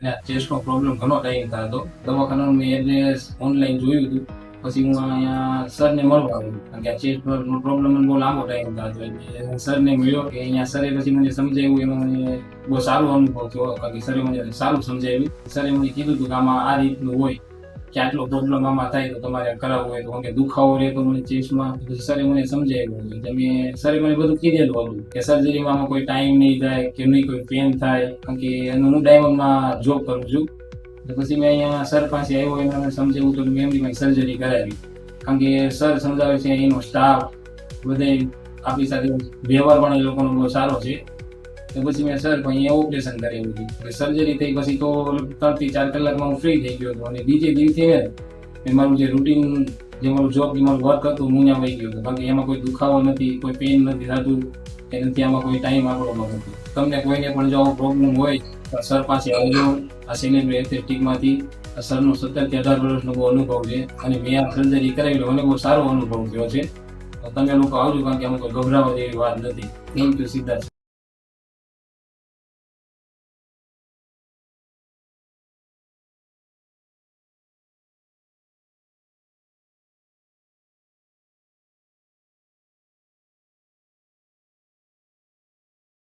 ચેસ્ટનો problem ઘણો time થતો. દવાખાનાનું મેં એડ્રેસ ઓનલાઈન જોયું હતું. પછી હું અહીંયા સરને મળવા આવ્યો, કારણ કે આ ચેસ્ટનો પ્રોબ્લેમ મને બહુ લાંબો ટાઈમ થતો. એટલે સરને મળ્યો કે અહીંયા સરે પછી મને સમજાવ્યું, એમાં મને બહુ સારો અનુભવ થયો, કારણ કે સરે મને સારું સમજાવ્યું. સરે મને કીધું હતું કે આમાં આ રીતનું હોય કે આટલો પ્રોબ્લેમ આમાં થાય તો તમારે કરાવવું હોય તો, કે દુખાવો રહે તો મને ચેસ્ટમાં. પછી સરે મને સમજાવ્યું. સરે મને બધું કીધેલું હતું કે સર્જરીમાં આમાં કોઈ ટાઈમ નહીં જાય કે નહીં કોઈ પેન થાય, કારણ કે હું ડાયમંડમાં જોબ કરું છું. પછી મેં અહીંયા સર પાસે આવ્યો, એને મને સમજાવ્યું તો મેં એમની સર્જરી કરાવી. કારણ કે સર સમજાવે છે, એનો સ્ટાફ બધે આપણી સાથે વ્યવહાર પણ એ લોકોનો બહુ સારો છે. તો પછી મેં સર અહીંયા ઓપરેશન કરાવ્યું હતું. સર્જરી થઈ પછી તો 3 થી 4 કલાકમાં હું ફ્રી થઈ ગયો હતો. અને બીજે દિવસે મેં મારું જે રૂટીન, જે મારું જોબ, જે મારું વર્ક હતું, હું ત્યાં વહી ગયો હતો. કારણ કે એમાં કોઈ દુખાવો નથી, કોઈ પેન નથી થતું, એનાથી આમાં કોઈ ટાઈમ આપણો નથી. તમને કોઈને પણ જો આવો પ્રોબ્લેમ હોય તો સર પાસે આવજો. આ સેનેટરી એસ્થેટિકમાંથી સરનો 17 થી 18 વર્ષનો બહુ અનુભવ છે, અને મેં આ સર્જરી કરાવી મને બહુ સારો અનુભવ થયો છે. તમે લોકો આવજો, કારણ કે આમાં કોઈ ગભરાવા જેવી વાત નથી. Thank you Siddharth.